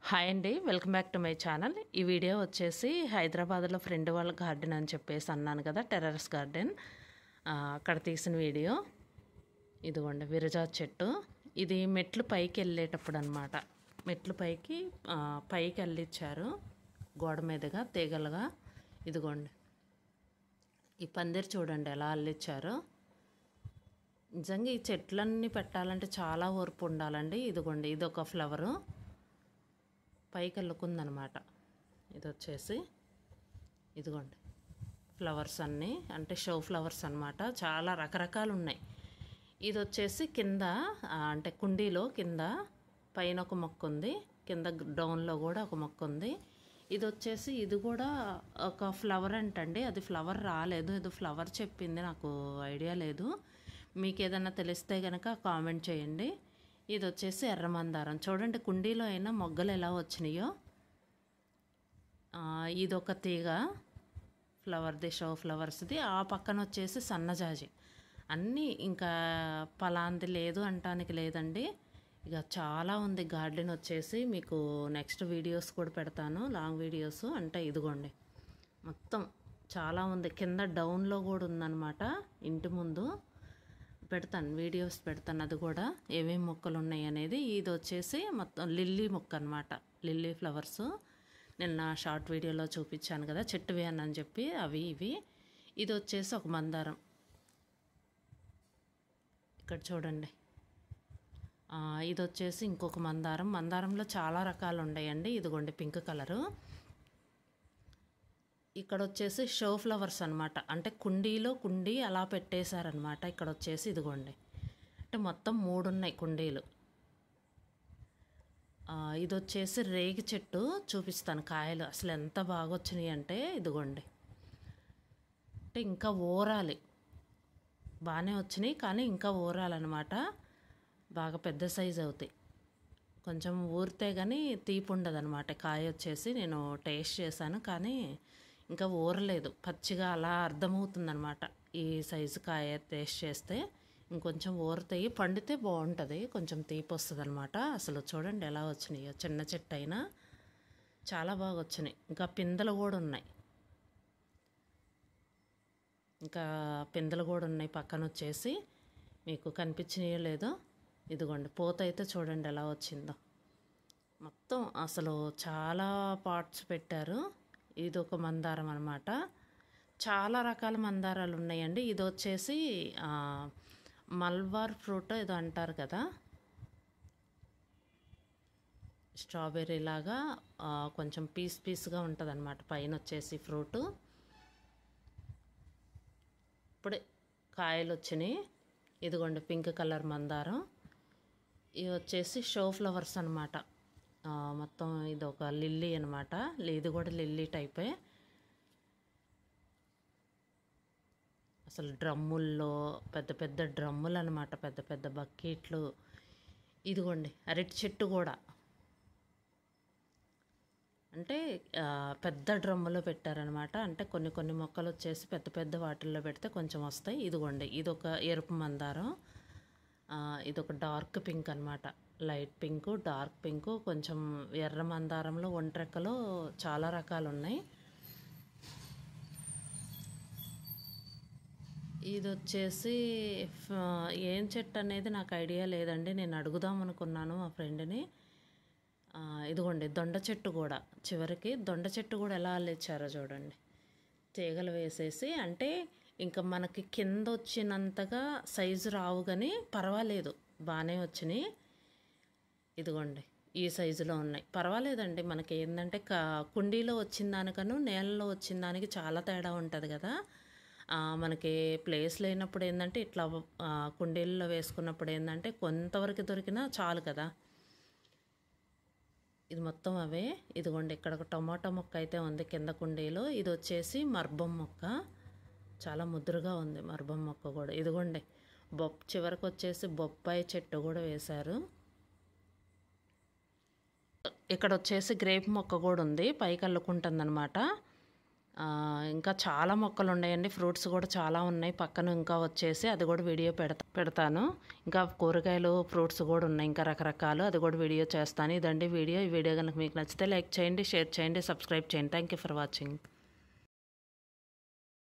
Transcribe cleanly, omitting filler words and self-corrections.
Hi అండి, welcome back to my channel. ఈ video వచ్చేసి హైదరాబాద్లో ఫ్రెండ్ వాళ్ళ గార్డెన్ అని చెప్పేసి అన్నాను కదా, టెర్రస్ గార్డెన్. అక్కడ తీసిన వీడియో. ఇదిగోండి విరజా చెట్టు. ఇది మెట్లు పైకి వెళ్ళేటప్పుడు అనమాట. మెట్లు పైకి వెళ్ళిచ్చారు గోడ మీదుగా తీగలుగా. ఇదిగోండి ఈ పందిరి చూడండి ఎలా అల్లిచ్చారో. నిజంగా ఈ చెట్లన్నీ పెట్టాలంటే చాలా ఓర్పు ఉండాలండి. ఇదిగోండి ఇదొక ఫ్లవరు పైకి వెళ్ళుకుందనమాట. ఇది వచ్చేసి ఇదిగోండి ఫ్లవర్స్ అన్నీ అంటే షో ఫ్లవర్స్ అనమాట. చాలా రకరకాలు ఉన్నాయి. ఇది వచ్చేసి కింద అంటే కుండీలో కింద పైన ఒక మొక్క ఉంది, కింద డౌన్లో కూడా ఒక మొక్క ఉంది. ఇది వచ్చేసి ఇది కూడా ఒక ఫ్లవర్ అంటండి. అది ఫ్లవర్ రాలేదు, ఏదో ఫ్లవర్ చెప్పింది, నాకు ఐడియా లేదు. మీకు ఏదైనా తెలిస్తే కనుక కామెంట్ చేయండి. ఇది వచ్చేసి ఎర్రమందారం. చూడండి కుండీలో అయినా మొగ్గలు ఎలా వచ్చినాయో. ఇదొక తీగ ఫ్లవర్ది, షో ఫ్లవర్స్ది. ఆ పక్కన వచ్చేసి సన్నజాజి. అన్నీ ఇంకా పలాంది లేదు అంటానికి లేదండి. ఇక చాలా ఉంది గార్డెన్ వచ్చేసి. మీకు నెక్స్ట్ వీడియోస్ కూడా పెడతాను, లాంగ్ వీడియోస్. అంటే ఇదిగోండి మొత్తం చాలా ఉంది. కింద డౌన్లో కూడా ఉందన్నమాట. ఇంటి ముందు పెడతాను, వీడియోస్ పెడతాను. అది కూడా ఏమేమి మొక్కలు ఉన్నాయి అనేది. ఇది వచ్చేసి మొత్తం లిల్లీ మొక్క అనమాట, లిల్లీ ఫ్లవర్స్. నిన్న షార్ట్ వీడియోలో చూపించాను కదా, చెట్టువి అని చెప్పి అవి ఇవి. ఇది వచ్చేసి ఒక మందారం. ఇక్కడ చూడండి. ఇది వచ్చేసి ఇంకొక మందారం. మందారంలో చాలా రకాలు ఉన్నాయండి. ఇదిగోండి పింక్ కలరు. ఇక్కడ వచ్చేసి షో ఫ్లవర్స్ అనమాట. అంటే కుండీ అలా పెట్టేశారనమాట. ఇక్కడ వచ్చేసి ఇదిగోండి అంటే మొత్తం 3 ఉన్నాయి కుండీలు. ఇది వచ్చేసి రేగి చెట్టు. చూపిస్తాను కాయలు అసలు ఎంత బాగా వచ్చినాయి అంటే. ఇదిగోండి అంటే ఇంకా ఊరాలి. బాగానే వచ్చినాయి కానీ ఇంకా ఊరాలన్నమాట. బాగా పెద్ద సైజు అవుతాయి. కొంచెం ఊరితే కానీ తీపి ఉండదు అనమాట. కాయ వచ్చేసి నేను టేస్ట్ చేశాను కానీ ఇంకా ఊరలేదు. పచ్చిగా అలా అర్థమవుతుందనమాట. ఈ సైజు కాయ టేస్ట్ చేస్తే ఇంకొంచెం ఊరుతాయి. పండితే బాగుంటుంది, కొంచెం తీపి వస్తుంది అనమాట. అసలు చూడండి ఎలా వచ్చినాయో. చిన్న చెట్టు అయినా చాలా బాగా వచ్చినాయి. ఇంకా పిందెలు కూడా ఉన్నాయి. పక్కన వచ్చేసి మీకు కనిపించినాయో లేదో. ఇదిగోండి పూత అయితే చూడండి ఎలా వచ్చిందో. మొత్తం అసలు చాలా పార్ట్స్ పెట్టారు. ఇది ఒక మందారం అనమాట. చాలా రకాల మందారాలు ఉన్నాయండి. ఇది వచ్చేసి మల్బార్ ఫ్రూట్ ఏదో అంటారు కదా, స్ట్రాబెర్రీ లాగా కొంచెం పీస్గా ఉంటుంది అనమాట. పైన వచ్చేసి ఫ్రూటు. ఇప్పుడే కాయలు వచ్చినాయి. ఇదిగోండి పింక్ కలర్ మందారం. ఇవి వచ్చేసి షో ఫ్లవర్స్ అనమాట. మొత్తం ఇది ఒక లిల్లీ అనమాట. ఇది కూడా లిల్లీ టైపే. అసలు డ్రమ్ముల్లో పెద్ద పెద్ద డ్రమ్ములు అనమాట, పెద్ద పెద్ద బకెట్లు. ఇదిగోండి అరటి చెట్టు కూడా అంటే పెద్ద డ్రమ్ములో పెట్టారనమాట. అంటే కొన్ని మొక్కలు వచ్చేసి పెద్ద పెద్ద వాటిల్లో పెడితే కొంచెం వస్తాయి. ఇదిగోండి ఇదొక ఎరుపు మందారం. ఇదొక డార్క్ పింక్ అనమాట. లైట్ పింకు, డార్క్ పింకు, కొంచెం ఎర్ర మందారంలో ఒంట్రెక్కలో చాలా రకాలు ఉన్నాయి. ఇది వచ్చేసి ఏం చెట్టు అనేది నాకు ఐడియా లేదండి. నేను అడుగుదాం అనుకున్నాను మా ఫ్రెండ్ని. ఇదిగోండి దొండ చెట్టు కూడా. చివరికి దొండ చెట్టు కూడా ఎలా అల్లిచ్చారో చూడండి. తీగలు వేసేసి అంటే ఇంకా మనకి కింద వచ్చినంతగా సైజు రావు కానీ పర్వాలేదు, బాగానే వచ్చినాయి. ఇదిగోండి ఈ సైజులో ఉన్నాయి. పర్వాలేదండి. మనకి ఏంటంటే కుండీలో వచ్చిన దానికను నేలలో వచ్చిన దానికి చాలా తేడా ఉంటుంది కదా. మనకి ప్లేస్ లేనప్పుడు ఏంటంటే ఇట్లా కుండీల్లో వేసుకున్నప్పుడు ఏంటంటే కొంతవరకు దొరికినా చాలు కదా. ఇది మొత్తం అవే. ఇదిగోండి ఇక్కడ ఒక టమాటో మొక్క అయితే ఉంది కింద కుండీలో. ఇది వచ్చేసి మర్బం మొక్క. చాలా ముద్దురుగా ఉంది మర్బం మొక్క కూడా. ఇదిగోండి చివరికి వచ్చేసి బొప్పాయి చెట్టు కూడా వేశారు. ఇక్కడ వచ్చేసి గ్రేప్ మొక్క కూడా ఉంది, పైకి అల్లుకుంటుంది అనమాట. ఇంకా చాలా మొక్కలు ఉన్నాయండి. ఫ్రూట్స్ కూడా చాలా ఉన్నాయి పక్కన. ఇంకా వచ్చేసి అది కూడా వీడియో పెడతాను. ఇంకా కూరగాయలు, ఫ్రూట్స్ కూడా ఉన్నాయి ఇంకా రకరకాలు. అది కూడా వీడియో చేస్తాను. ఇదండి వీడియో. ఈ వీడియో కనుక మీకు నచ్చితే లైక్ చేయండి, షేర్ చేయండి, సబ్స్క్రైబ్ చేయండి. Thank you for watching.